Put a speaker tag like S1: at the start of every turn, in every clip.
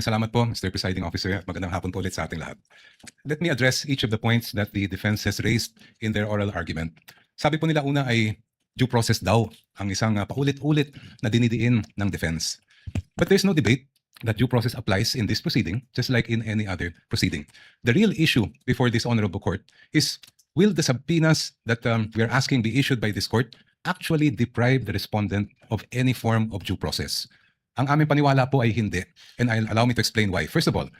S1: Salamat po, Mr. Presiding Officer, at magandang hapon po ulit sa ating lahat. Let me address each of the points that the defense has raised in their oral argument. Sabi po nila una ay due process daw ang isang paulit-ulit na dinidiin ng defense. But there's no debate that due process applies in this proceeding, just like in any other proceeding. The real issue before this honorable court is, will the subpoenas that we are asking be issued by this court actually deprive the respondent of any form of due process? Ang aming paniwala po ay hindi, and allow me to explain why. First of all,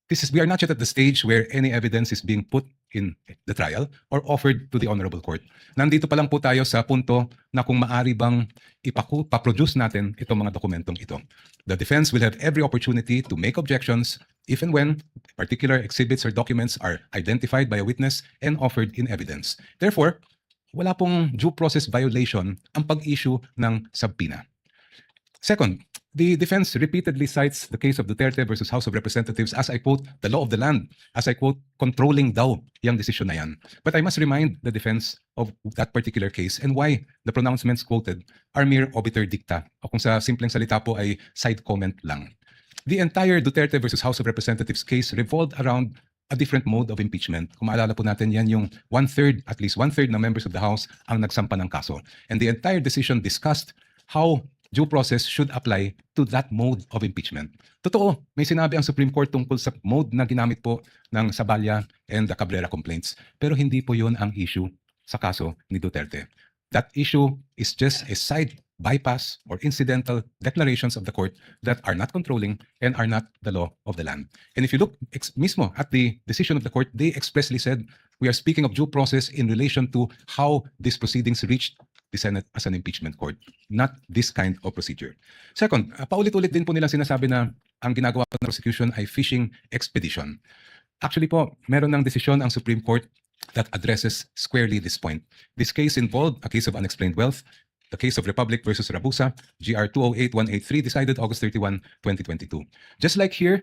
S1: we are not yet at the stage where any evidence is being put in the trial or offered to the honorable court. Nandito pa lang po tayo sa punto na kung maari bang ipaproduce natin itong mga dokumentong ito. The defense will have every opportunity to make objections if and when particular exhibits or documents are identified by a witness and offered in evidence. Therefore, wala pong due process violation ang pag-issue ng subpoena. Second, the defense repeatedly cites the case of Duterte versus House of Representatives as, I quote, the law of the land, as I quote, controlling daw yung desisyon na yan. But I must remind the defense of that particular case and why the pronouncements quoted are mere obiter dicta, o kung sa simpleng salita po ay side comment lang. The entire Duterte versus House of Representatives case revolved around a different mode of impeachment. Kung maalala po natin yan, yung at least one-third na members of the House ang nagsampa ng kaso. And the entire decision discussed how due process should apply to that mode of impeachment. Totoo, may sinabi ang Supreme Court tungkol sa mode na ginamit po ng Saballa and the Cabrera complaints. Pero hindi po yun ang issue sa kaso ni Duterte. That issue is just a side bypass or incidental declarations of the court that are not controlling and are not the law of the land. And if you look mismo at the decision of the court, they expressly said, we are speaking of due process in relation to how these proceedings reached the Senate as an impeachment court, not this kind of procedure. Second, paulit-ulit din po nilang sinasabi na ang ginagawa ng prosecution ay fishing expedition. Actually po, meron ng desisyon ang Supreme Court that addresses squarely this point. This case involved a case of unexplained wealth, the case of Republic versus Rabusa, GR 208183, decided August 31, 2022. Just like here,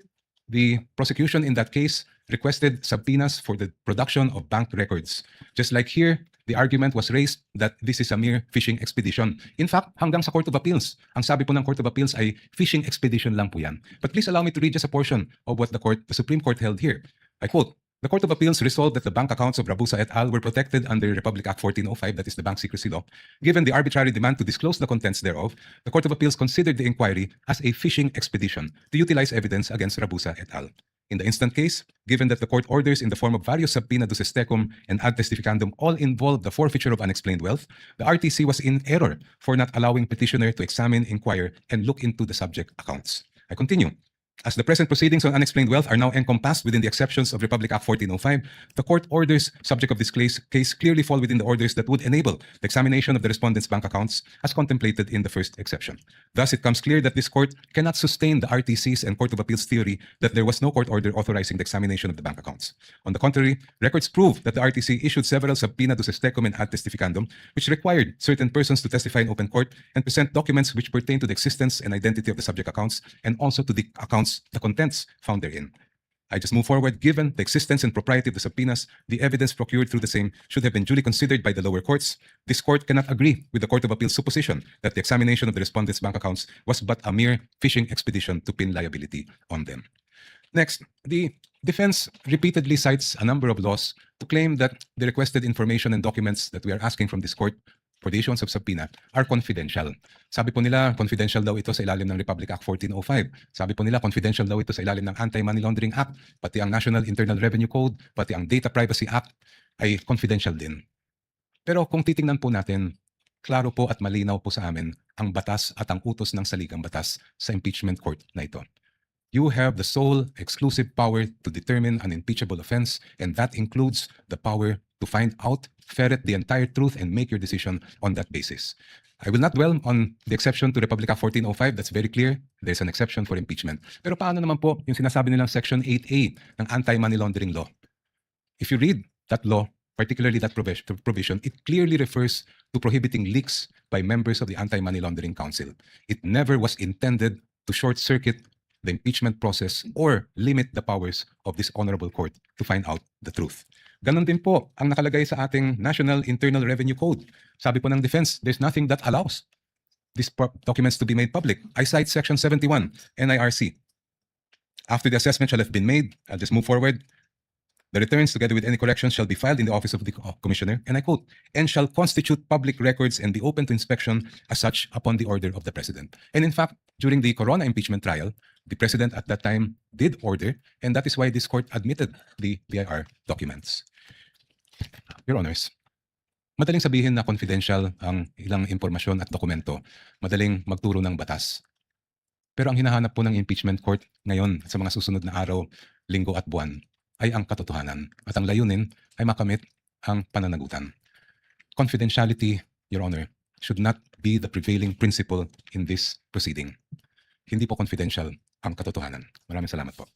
S1: the prosecution in that case requested subpoenas for the production of bank records. Just like here, the argument was raised that this is a mere fishing expedition. In fact, hanggang sa Court of Appeals, ang sabi po ng Court of Appeals ay fishing expedition lang po yan. But please allow me to read just a portion of what the Supreme Court held here. I quote, the Court of Appeals resolved that the bank accounts of Rabusa et al. Were protected under Republic Act 1405, that is the Bank Secrecy Law. Given the arbitrary demand to disclose the contents thereof, the Court of Appeals considered the inquiry as a fishing expedition to utilize evidence against Rabusa et al. In the instant case, given that the court orders in the form of various subpoena duces tecum and ad testificandum all involved the forfeiture of unexplained wealth, the RTC was in error for not allowing petitioner to examine, inquire, and look into the subject accounts. I continue. As the present proceedings on unexplained wealth are now encompassed within the exceptions of Republic Act 1405, the court orders subject of this case clearly fall within the orders that would enable the examination of the respondent's bank accounts as contemplated in the first exception. Thus, it comes clear that this court cannot sustain the RTC's and Court of Appeals theory that there was no court order authorizing the examination of the bank accounts. On the contrary, records prove that the RTC issued several subpoena duces tecum and ad testificandum, which required certain persons to testify in open court and present documents which pertain to the existence and identity of the subject accounts and also to the accounts, the contents found therein. I just move forward. Given the existence and propriety of the subpoenas, the evidence procured through the same should have been duly considered by the lower courts. This court cannot agree with the Court of Appeals' supposition that the examination of the respondent's bank accounts was but a mere fishing expedition to pin liability on them. Next, the defense repeatedly cites a number of laws to claim that the requested information and documents that we are asking from this court for the issuance of subpoena are confidential. Sabi po nila, confidential daw ito sa ilalim ng Republic Act 1405. Sabi po nila, confidential daw ito sa ilalim ng Anti-Money Laundering Act, pati ang National Internal Revenue Code, pati ang Data Privacy Act ay confidential din. Pero kung titingnan po natin, klaro po at malinaw po sa amin ang batas at ang utos ng saligang batas sa impeachment court na ito. You have the sole exclusive power to determine an impeachable offense, and that includes the power to find out, ferret the entire truth, and make your decision on that basis. I will not dwell on the exception to Republic Act 1405. That's very clear. There's an exception for impeachment. Pero paano naman po yung sinasabi nilang Section 8A ng Anti-Money Laundering Law? If you read that law, particularly that provision, it clearly refers to prohibiting leaks by members of the Anti-Money Laundering Council. It never was intended to short-circuit the impeachment process or limit the powers of this honorable court to find out the truth. Ganon din po ang nakalagay sa ating National Internal Revenue Code. Sabi po ng defense, there's nothing that allows these documents to be made public. I cite Section 71, NIRC. After the assessment shall have been made, I'll just move forward. The returns, together with any corrections, shall be filed in the office of the Commissioner, and I quote, and shall constitute public records and be open to inspection as such upon the order of the President. And in fact, during the Corona impeachment trial, the President at that time did order, and that is why this court admitted the BIR documents. Your Honors, madaling sabihin na confidential ang ilang impormasyon at dokumento, madaling magturo ng batas. Pero ang hinahanap po ng impeachment court ngayon sa mga susunod na araw, linggo at buwan ay ang katotohanan at ang layunin ay makamit ang pananagutan. Confidentiality, Your Honor, should not be the prevailing principle in this proceeding. Hindi po confidential ang katotohanan. Maraming salamat po.